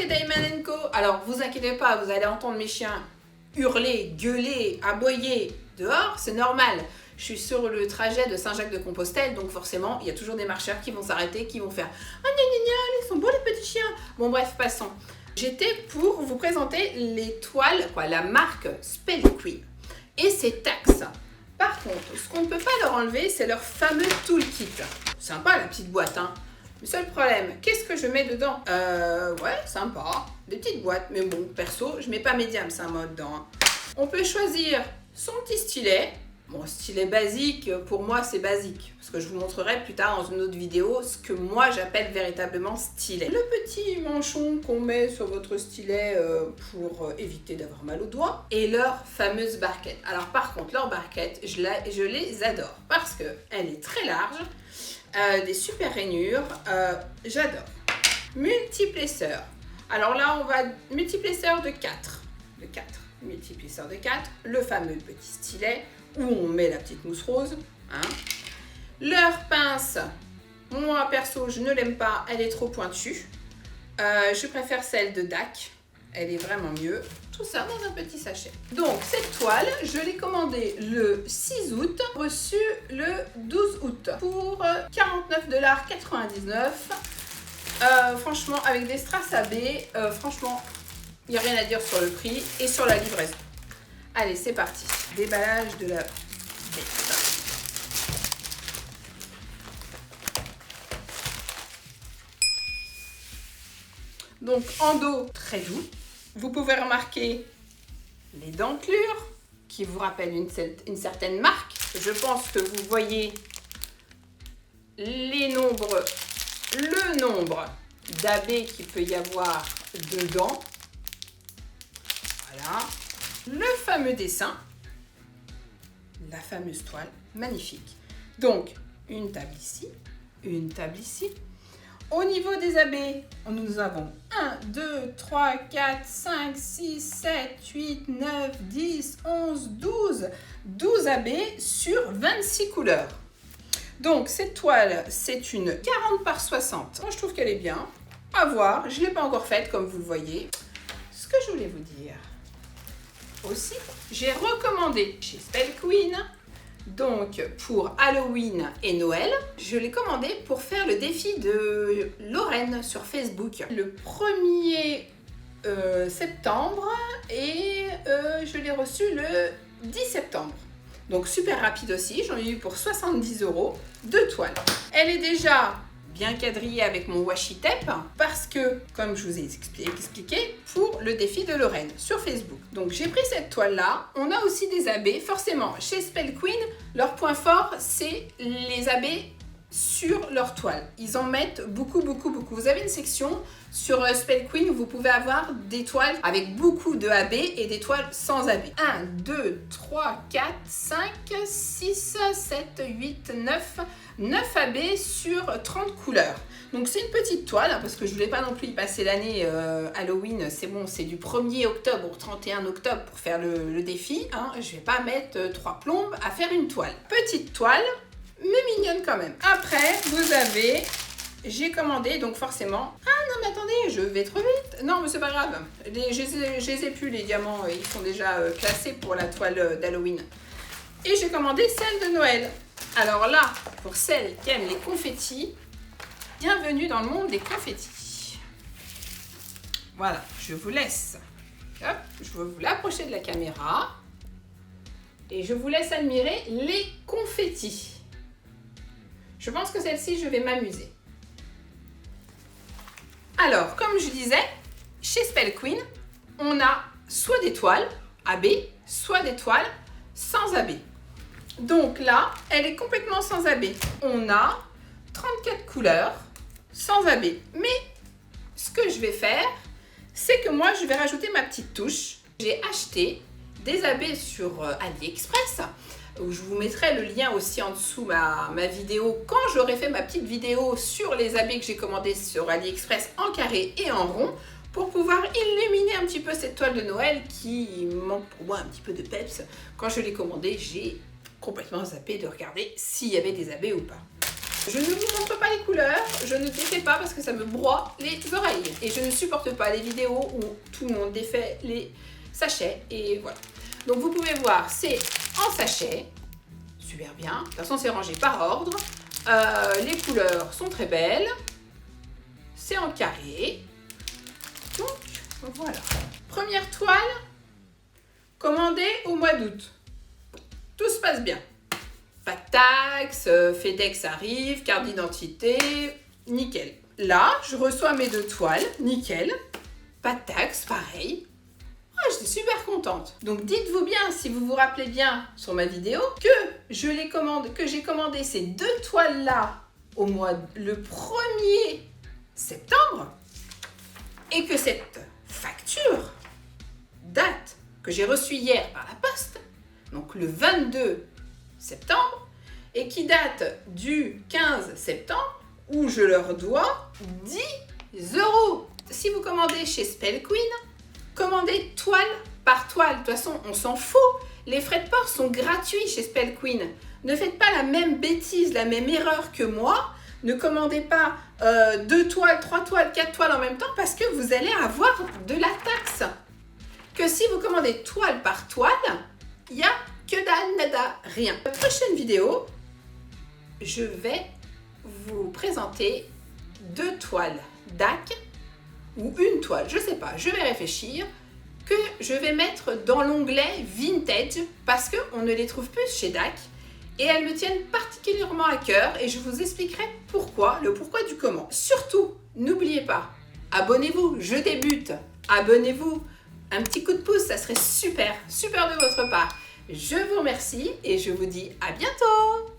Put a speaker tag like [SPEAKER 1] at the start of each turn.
[SPEAKER 1] les Diamond Co. Alors, vous inquiétez pas, vous allez entendre mes chiens hurler, gueuler, aboyer dehors, c'est normal. Je suis sur le trajet de Saint-Jacques-de-Compostelle, donc forcément, il y a toujours des marcheurs qui vont s'arrêter, qui vont faire « Ah, gna gna gna, ils sont beaux les petits chiens !» Bon bref, passons. J'étais pour vous présenter les toiles, la marque Spell Queen et ses taxes. Par contre, ce qu'on ne peut pas leur enlever, c'est leur fameux toolkit. Sympa la petite boîte, hein. Le seul problème, qu'est-ce que je mets dedans? Ouais, sympa, des petites boîtes, mais bon, perso, je mets pas médium, ça moi dedans. Hein. On peut choisir son petit stylet. Bon, stylet basique, pour moi c'est basique, parce que je vous montrerai plus tard dans une autre vidéo ce que moi j'appelle véritablement stylet. Le petit manchon qu'on met sur votre stylet pour éviter d'avoir mal aux doigts, et leur fameuse barquette. Alors par contre, leur barquette, je les adore, parce qu'elle est très large, des super rainures, j'adore. Multiplesseur. Alors là, on va multiplesseur de 4. Multiplesseur de 4. Le fameux petit stylet où on met la petite mousse rose. Hein. Leur pince, moi perso, je ne l'aime pas, elle est trop pointue. Je préfère celle de DAC. Elle est vraiment mieux. Tout ça dans un petit sachet. Donc, cette toile, je l'ai commandée le 6 août, reçue le 12 août pour 49,99 $. Franchement, avec des strass AB, franchement, il n'y a rien à dire sur le prix et sur la livraison. Allez, c'est parti. Déballage de la bête. Donc, en dos, très doux. Vous pouvez remarquer les dentelures qui vous rappellent une certaine marque. Je pense que vous voyez le nombre d'AB qu'il peut y avoir dedans. Voilà. Le fameux dessin. La fameuse toile. Magnifique. Donc, une table ici. Une table ici. Au niveau des AB, nous avons 1, 2, 3, 4, 5, 6, 7, 8, 9, 10, 11, 12. 12 AB sur 26 couleurs. Donc, cette toile, c'est une 40 par 60. Moi, je trouve qu'elle est bien. À voir. Je ne l'ai pas encore faite, comme vous le voyez. Ce que je voulais vous dire aussi, j'ai recommandé chez Spell Queen. Donc, pour Halloween et Noël, je l'ai commandé pour faire le défi de Lorraine sur Facebook. Le 1er septembre et je l'ai reçu le 10 septembre. Donc, super rapide aussi. J'en ai eu pour 70 €, 2 toiles. Elle est déjà bien quadrillée avec mon washi tape parce que, comme je vous ai expliqué, pour le défi de Lorraine sur Facebook. Donc j'ai pris cette toile là. On a aussi des AB. Forcément, chez Spell Queen, leur point fort, c'est les AB sur leur toile. Ils en mettent beaucoup. Vous avez une section sur Spell Queen où vous pouvez avoir des toiles avec beaucoup de AB et des toiles sans AB. 1, 2, 3, 4, 5, 6, 7, 8, 9... 9 AB sur 30 couleurs. Donc c'est une petite toile, hein, parce que je voulais pas non plus y passer l'année Halloween. C'est bon, c'est du 1er octobre au 31 octobre pour faire le défi. Hein. Je vais pas mettre 3 plombes à faire une toile. Petite toile, mais mignonne quand même. Après, vous avez... J'ai commandé, donc forcément... Ah non, mais attendez, je vais trop vite. Non, mais c'est pas grave. Je les ai plus, les diamants. Ils sont déjà classés pour la toile d'Halloween. Et j'ai commandé celle de Noël. Alors là, pour celles qui aiment les confettis, bienvenue dans le monde des confettis. Voilà, je vous laisse. Hop, je vais vous l'approcher de la caméra. Et je vous laisse admirer les confettis. Je pense que celle-ci, je vais m'amuser. Alors, comme je disais, chez Spell Queen, on a soit des toiles AB, soit des toiles sans AB. Donc là, elle est complètement sans AB. On a 34 couleurs sans AB. Mais ce que je vais faire, c'est que moi, je vais rajouter ma petite touche. J'ai acheté des AB sur AliExpress. Je vous mettrai le lien aussi en dessous ma vidéo quand j'aurai fait ma petite vidéo sur les AB que j'ai commandés sur AliExpress en carré et en rond pour pouvoir illuminer un petit peu cette toile de Noël qui manque pour moi un petit peu de peps. Quand je l'ai commandée, j'ai complètement zappé de regarder s'il y avait des AB ou pas. Je ne vous montre pas les couleurs, je ne défais pas parce que ça me broie les oreilles. Et je ne supporte pas les vidéos où tout le monde défait les sachets. Et voilà. Donc vous pouvez voir, c'est en sachet. Super bien. De toute façon, c'est rangé par ordre. Les couleurs sont très belles. C'est en carré. Donc, voilà. Première toile commandée au mois d'août. Tout se passe bien. Pas de taxes, FedEx arrive, carte d'identité, nickel. Là, je reçois mes 2 toiles, nickel. Pas de taxes, pareil. J'étais super contente. Donc dites-vous bien, si vous vous rappelez bien sur ma vidéo, que j'ai commandé ces 2 toiles-là le 1er septembre et que cette facture date que j'ai reçue hier par la poste, donc le 22 septembre, et qui date du 15 septembre, où je leur dois 10 €. Si vous commandez chez Spell Queen, commandez toile par toile. De toute façon, on s'en fout. Les frais de port sont gratuits chez Spell Queen. Ne faites pas la même bêtise, la même erreur que moi. Ne commandez pas 2 toiles, 3 toiles, 4 toiles en même temps parce que vous allez avoir de la taxe. Que si vous commandez toile par toile, il n'y a que dalle, nada, rien. Dans la prochaine vidéo, je vais vous présenter 2 toiles DAC ou une toile, je sais pas, je vais réfléchir, que je vais mettre dans l'onglet Vintage parce qu'on ne les trouve plus chez DAC et elles me tiennent particulièrement à cœur et je vous expliquerai pourquoi, le pourquoi du comment. Surtout, n'oubliez pas, abonnez-vous, je débute, abonnez-vous, un petit coup de pouce, ça serait super, super de votre part. Je vous remercie et je vous dis à bientôt!